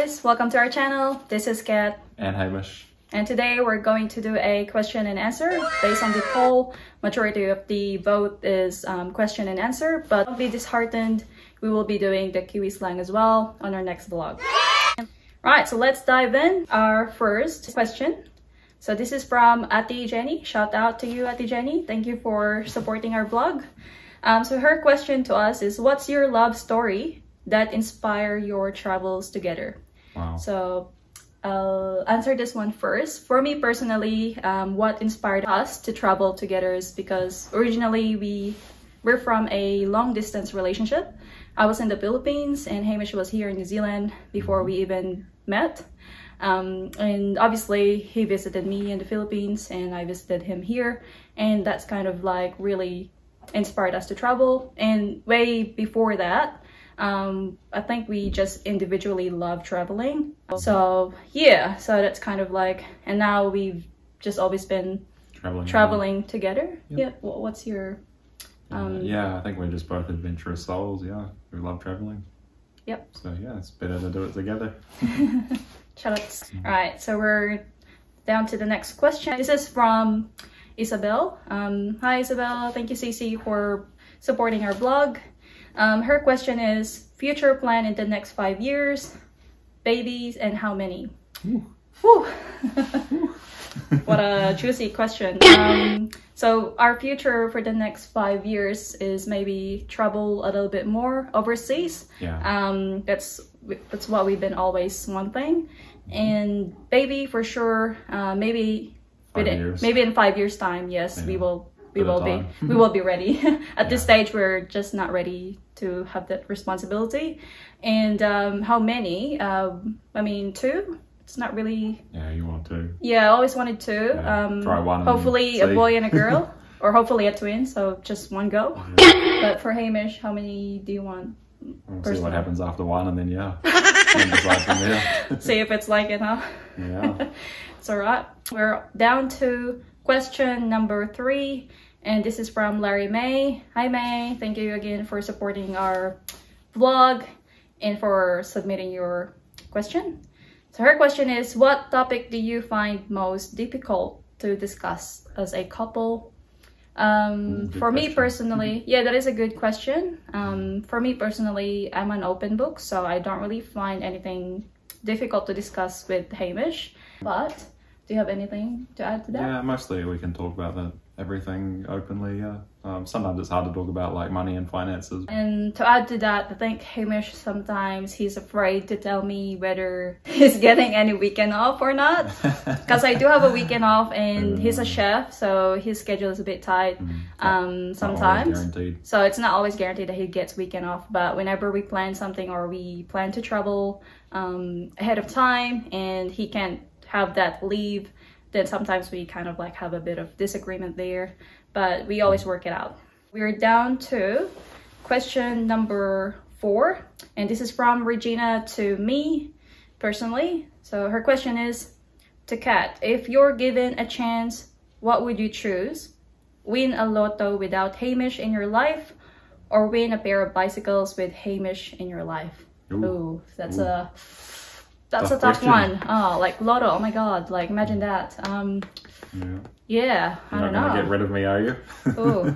guys, welcome to our channel. This is Kath and Hamish, and today we're going to do a question and answer based on the poll. Majority of the vote is question and answer, but don't be disheartened, we will be doing the Kiwi slang as well on our next vlog. Right, so let's dive in. Our first question, so this is from Ati Jenny. Shout out to you, Ati Jenny. Thank you for supporting our vlog. So her question to us is, what's your love story that inspire your travels together? Wow. So I'll answer this one first. For me personally, what inspired us to travel together is because originally we're from a long distance relationship. I was in the Philippines and Hamish was here in New Zealand before we even met. And obviously he visited me in the Philippines and I visited him here, and that's kind of like really inspired us to travel. And way before that, I think we just individually love traveling. So yeah, so that's kind of like, and now we've just always been traveling together. Yep. Yeah. What's your yeah, I think we're just both adventurous souls. Yeah, we love traveling. Yep. So yeah, it's better to do it together. Shoutouts. All right, so we're down to the next question. This is from Isabel. Hi Isabel, thank you Cece for supporting our vlog. Her question is, future plan in the next 5 years, babies, and how many? Whew. What a juicy question. So our future for the next 5 years is maybe travel a little bit more overseas. Yeah. That's what we've been always wanting. And baby for sure, maybe in 5 years time, yes, yeah. we will be ready. At this stage we're just not ready to have that responsibility. And how many? I mean 2. It's not really. Yeah, you want 2. Yeah, I always wanted 2. Yeah, try one. Hopefully a boy and a girl, or hopefully a twin, so just one go. But for Hamish, how many do you want? We'll see what happens after 1, and then yeah, decide from there. See if it's like it, huh? Yeah. It's alright. We're down to question number 3, and this is from Larry May. Hi May, thank you again for supporting our vlog and for submitting your question. So her question is, what topic do you find most difficult to discuss as a couple? For me personally, yeah, that is a good question. For me personally, I'm an open book, so I don't really find anything difficult to discuss with Hamish. But do you have anything to add to that? Yeah, mostly we can talk about everything openly, yeah. Sometimes it's hard to talk about like money and finances. And to add to that, I think Hamish sometimes he's afraid to tell me whether he's getting any weekend off or not. Because I do have a weekend off and he's a chef, so his schedule is a bit tight sometimes. So it's not always guaranteed that he gets weekend off, but whenever we plan something or we plan to travel ahead of time and he can't have that leave, then sometimes we kind of like have a bit of disagreement there, but we always work it out. We're down to question number 4, and this is from Regina to me personally. So her question is, to Kat, if you're given a chance, what would you choose? Win a lotto without Hamish in your life, or win a pair of bicycles with Hamish in your life? Ooh, that's a tough one. Oh, like Lotto, oh my god, like imagine that. Yeah, I don't know. You're not gonna get rid of me, are you? Oh,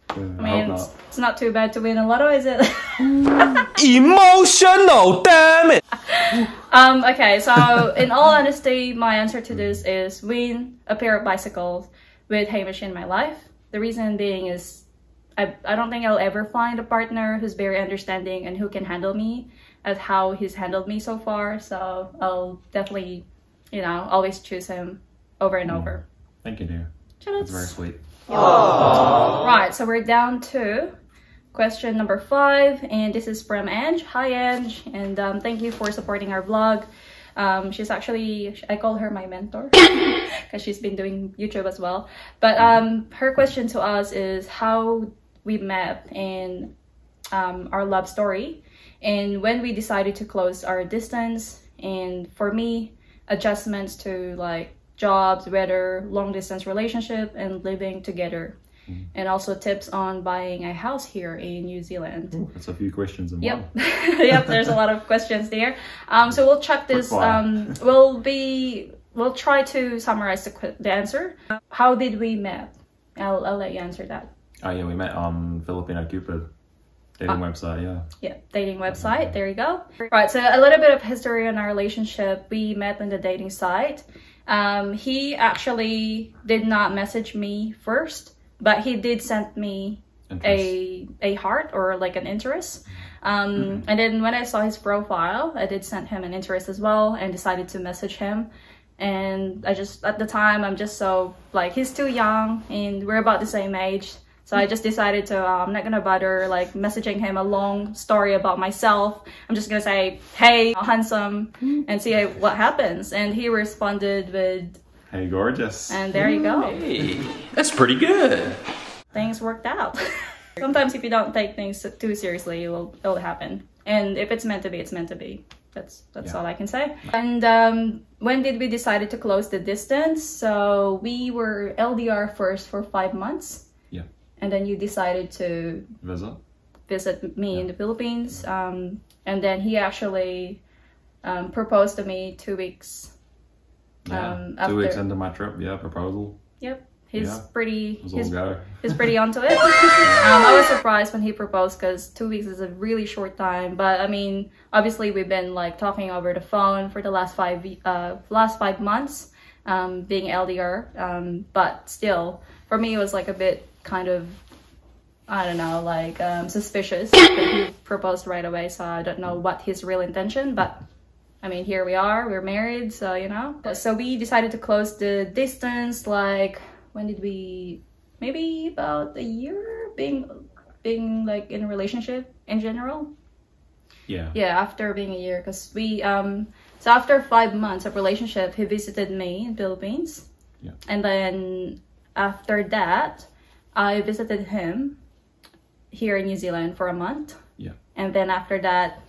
I mean, it's not too bad to win a Lotto, is it? Emotional, damn it! Okay, so in all honesty, my answer to this is win a pair of bicycles with Hamish in my life. The reason being is I don't think I'll ever find a partner who's very understanding and who can handle me as how he's handled me so far. So I'll definitely, always choose him over and over. Thank you, dear. That's very sweet. Right, so we're down to question number 5, and this is from Ange. Hi Ange, and thank you for supporting our vlog. She's actually, I call her my mentor because she's been doing YouTube as well. But her question to us is how we met and our love story, and when we decided to close our distance, and for me, adjustments to like jobs, whether long distance relationship and living together. and also tips on buying a house here in New Zealand. Ooh, that's a few questions in one. Yep. Yep, there's a lot of questions there. So we'll check this. We'll try to summarize the answer. How did we meet? I'll let you answer that. Oh yeah, we met on Filipino Cupid dating website, yeah. Yeah, dating website, there you go. Right, so a little bit of history on our relationship. We met on the dating site. He actually did not message me first, but he did send me a heart or like an interest. And then when I saw his profile, I did send him an interest as well and decided to message him. And I just, at the time, I'm just so, like, he's too young and we're about the same age. So I just decided to, I'm not gonna bother like messaging him a long story about myself. I'm just gonna say, hey, handsome, and see what happens. And he responded with, hey, gorgeous. And there you go. Hey, that's pretty good. Things worked out. Sometimes if you don't take things too seriously, it'll happen. And if it's meant to be, it's meant to be. That's all I can say. And when did we decide to close the distance? So we were LDR first for 5 months. Yeah. And then you decided to visit me in the Philippines. And then he actually proposed to me 2 weeks. After 2 weeks into my trip, proposal. Yep. He's pretty onto it. Yeah. I was surprised when he proposed because 2 weeks is a really short time. But I mean, obviously we've been like talking over the phone for the last 5 months, being LDR. But still, for me, it was like a bit kind of, I don't know, like suspicious that he proposed right away. So I don't know what his real intention, but I mean, here we are, we're married, so you know. So we decided to close the distance like, when did we, maybe about a year being like in a relationship in general. Yeah, after being a year, because we so after 5 months of relationship, he visited me in Philippines. And then after that I visited him here in New Zealand for a month. And then after that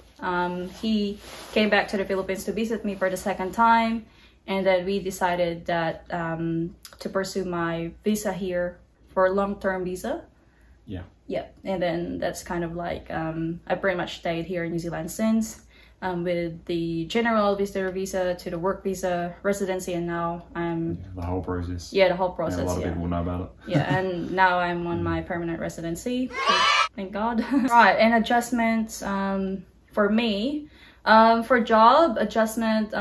he came back to the Philippines to visit me for the second time. And then we decided that to pursue my visa here for a long-term visa. Yeah. And then that's kind of like, I pretty much stayed here in New Zealand since, with the general visitor visa to the work visa, residency, and now I'm... the whole process. Yeah, the whole process, a lot of people know about it. Yeah, and now I'm on my permanent residency. Thank God. Right, and adjustments for me. For job adjustment,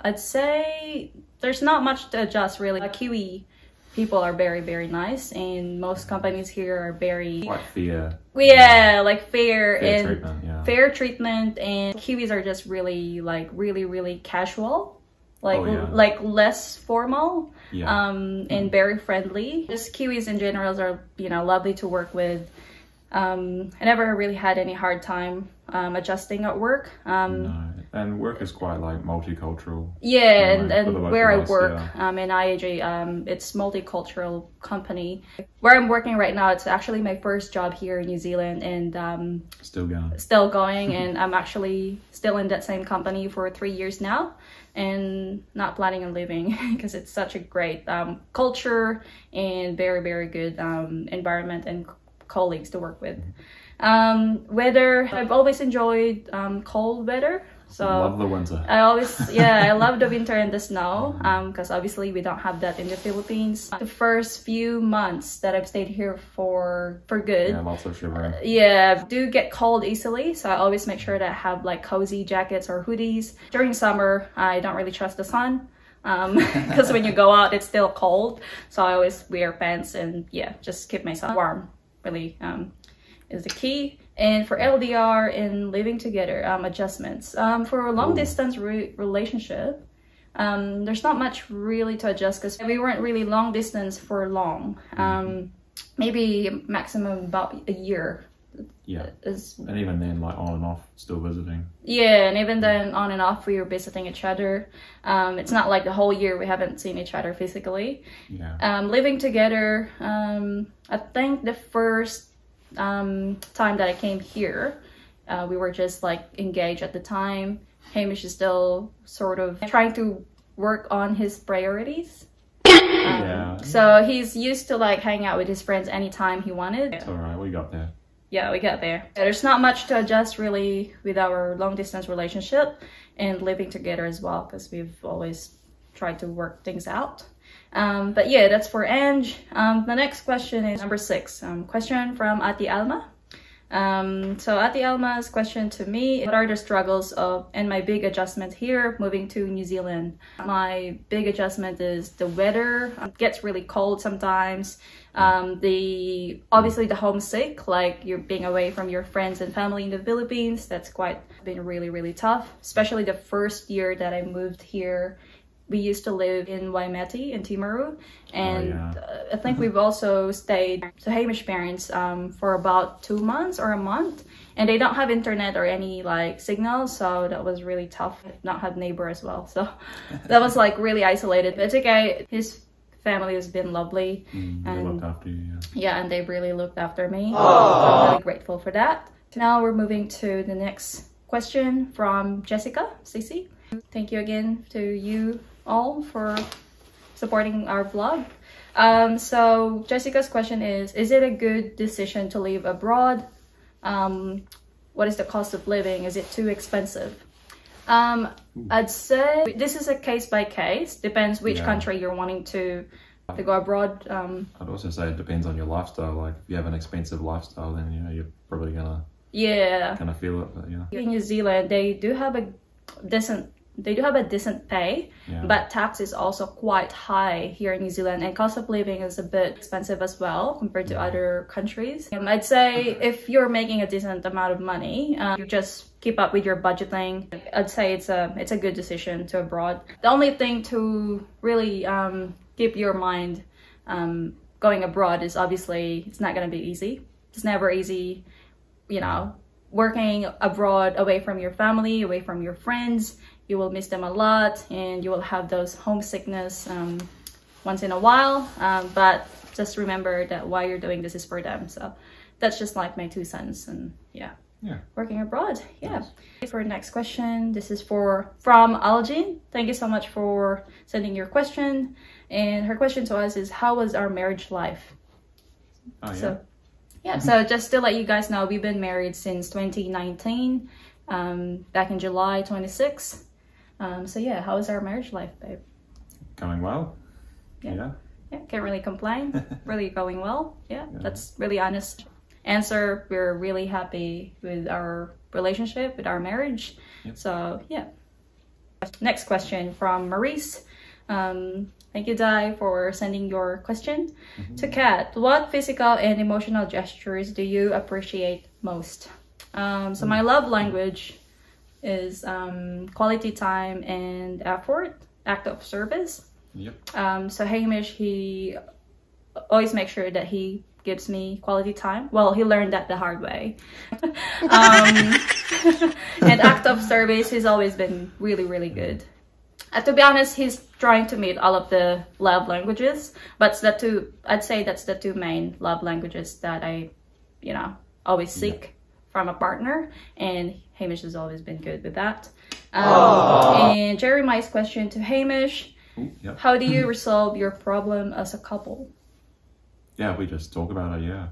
I'd say there's not much to adjust really. Kiwi people are very, very nice, and most companies here are very like fair. Yeah, like fair and treatment, fair treatment, and Kiwis are just really like really casual, like like less formal, and very friendly. Just Kiwis in general are, you know, lovely to work with. I never really had any hard time adjusting at work. No. And work is quite like multicultural. Yeah, and where I work in IAG, it's multicultural company. Where I'm working right now, it's actually my first job here in New Zealand, and still going. And I'm actually still in that same company for 3 years now, and not planning on leaving because it's such a great culture and very good environment and colleagues to work with. Weather, I've always enjoyed cold weather. So love the winter. I love the winter and the snow, because obviously we don't have that in the Philippines. The first few months that I've stayed here for good. Yeah, lots of shivering. Yeah, do get cold easily, so I always make sure that I have like cozy jackets or hoodies. During summer, I don't really trust the sun, because when you go out, it's still cold. So I always wear pants and just keep myself warm. Really is the key. And for LDR and living together, adjustments. For a long distance relationship, there's not much really to adjust because we weren't really long distance for long. Maybe maximum about a year. Yeah. And even then, like on and off, still visiting. Yeah, and even then, on and off, we were visiting each other. It's not like the whole year we haven't seen each other physically. Yeah. Living together, I think the first time that I came here, we were just like engaged at the time. Hamish is still sort of trying to work on his priorities. So he's used to like hang out with his friends anytime he wanted. It's all right. We got there. Yeah, we got there. There's not much to adjust really with our long distance relationship and living together as well, because we've always tried to work things out. But yeah, that's for Ange. The next question is number 6. Question from Ati Alma. So Ati Alma's question to me: what are the struggles of and my big adjustment here moving to New Zealand? My big adjustment is the weather. It gets really cold sometimes. Obviously the homesick, like you're being away from your friends and family in the Philippines. That's been really tough, especially the first year that I moved here. We used to live in Waimate in Timaru, and I think we've also stayed to Hamish parents for about 2 months or a month, and they don't have internet or any like signal, so that was really tough. Not have neighbor as well, so that was like really isolated. But it's okay. His family has been lovely, and they looked after you. Yeah, and they've really looked after me. So I'm really grateful for that. Now we're moving to the next question from Jessica Cici. Thank you again to you all for supporting our vlog. So Jessica's question is it a good decision to live abroad? What is the cost of living? Is it too expensive? I'd say this is a case by case, depends which country you're wanting to go abroad. I'd also say it depends on your lifestyle. Like if you have an expensive lifestyle, then you're probably gonna kind of feel it. But in New Zealand they do have a decent pay, but tax is also quite high here in New Zealand, and cost of living is a bit expensive as well compared to other countries. I'd say if you're making a decent amount of money, you just keep up with your budgeting. I'd say it's a good decision to abroad. The only thing to really keep your mind going abroad is obviously it's not going to be easy. It's never easy, working abroad away from your family, away from your friends. You will miss them a lot, and you will have those homesickness once in a while. But just remember that why you're doing this is for them. So that's just like my 2 cents. And working abroad. Yes. For the next question, this is from Algin. Thank you so much for sending your question. And her question to us is, how was our marriage life? So just to let you guys know, we've been married since 2019, back in July 26. So yeah, how is our marriage life, babe? Going well. Yeah, can't really complain. Really going well. That's really honest answer. We're really happy with our relationship, with our marriage. So yeah. Next question from Maurice. Thank you, Dai, for sending your question. To Kat, what physical and emotional gestures do you appreciate most? So my love language is quality time and act of service. So Hamish, he always makes sure that he gives me quality time. Well, he learned that the hard way. And act of service, he's always been really good. To be honest, he's trying to meet all of the love languages, but I'd say that's the 2 main love languages that I, always seek from a partner, and Hamish has always been good with that. And Jeremiah's question to Hamish: how do you resolve your problem as a couple? We just talk about it.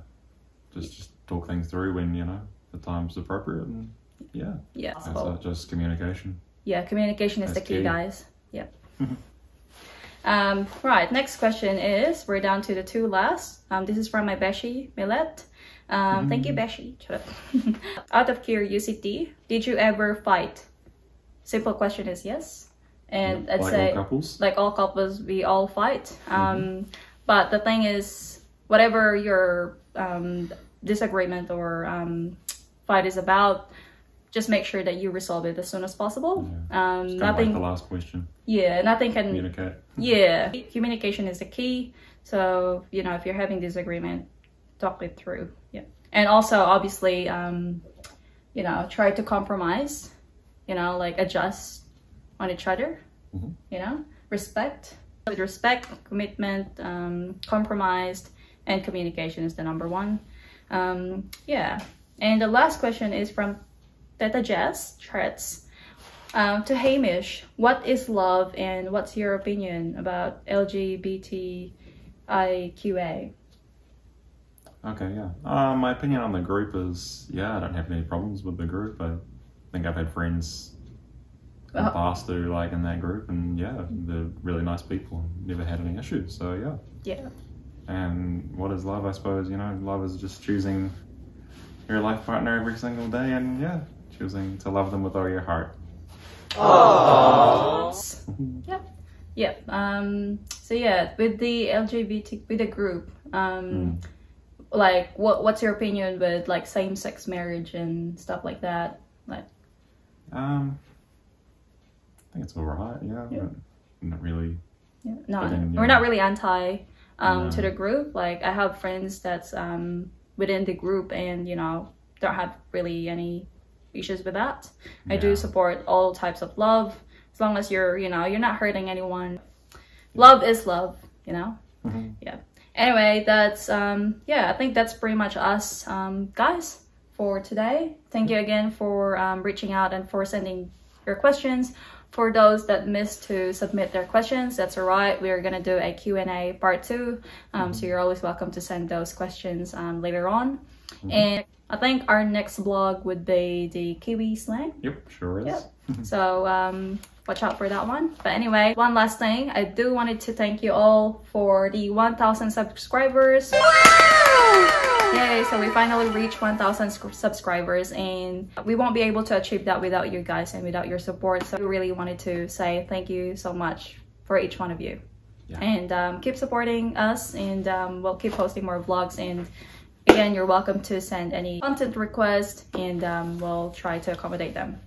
Just talk things through when the time's appropriate, and just communication. Communication is the key, guys. Right, next question is, we're down to the 2 last. This is from my Beshi Millet. Thank you, Beshi. Out of curiosity, did you ever fight? Simple question is yes. And I'd say, like all couples, we all fight. But the thing is, whatever your disagreement or fight is about, just make sure that you resolve it as soon as possible. Nothing. Like the last question. Nothing can communicate. Communication is the key. So if you're having disagreement, talk it through. And also, obviously, try to compromise. Like adjust on each other. Respect. With respect, commitment, compromised, and communication is the number 1. And the last question is from Teta Jess Charts. To Hamish, what is love and what's your opinion about LGBT IQA. Okay, yeah. My opinion on the group is, yeah, I don't have any problems with the group. I think I've had friends in the past who like in that group, and yeah, they're really nice people. Never had any issues, so yeah. Yeah. And what is love? I suppose, you know, love is just choosing your life partner every single day, and yeah, choosing to love them with all your heart. Aww. Yep. Yep. So yeah, with the LGBT, with the group, like what's your opinion with like same-sex marriage and stuff like that? Like, I think it's alright. Yeah. Not really. Yeah. No, we're not really anti to the group. Like, I have friends that's within the group, and you know, don't have really any issues with that. I do support all types of love, as long as you're, you know, you're not hurting anyone. Love is love, you know. Yeah. Anyway, that's yeah, I think that's pretty much us, guys, for today. Thank you again for reaching out and for sending your questions. For those that missed to submit their questions, that's all right. We're gonna do a Q&A part 2, so you're always welcome to send those questions later on. And I think our next vlog would be the Kiwi slang. Yep, sure is. Yep. So watch out for that one. But anyway, one last thing, I do wanted to thank you all for the 1,000 subscribers. Wow! Yay, so we finally reached 1,000 subscribers, and we won't be able to achieve that without you guys and without your support. So we really wanted to say thank you so much for each one of you. And keep supporting us, and we'll keep posting more vlogs. And again, you're welcome to send any content requests, and we'll try to accommodate them.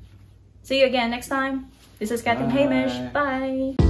See you again next time. This is Kath and Hamish. Bye.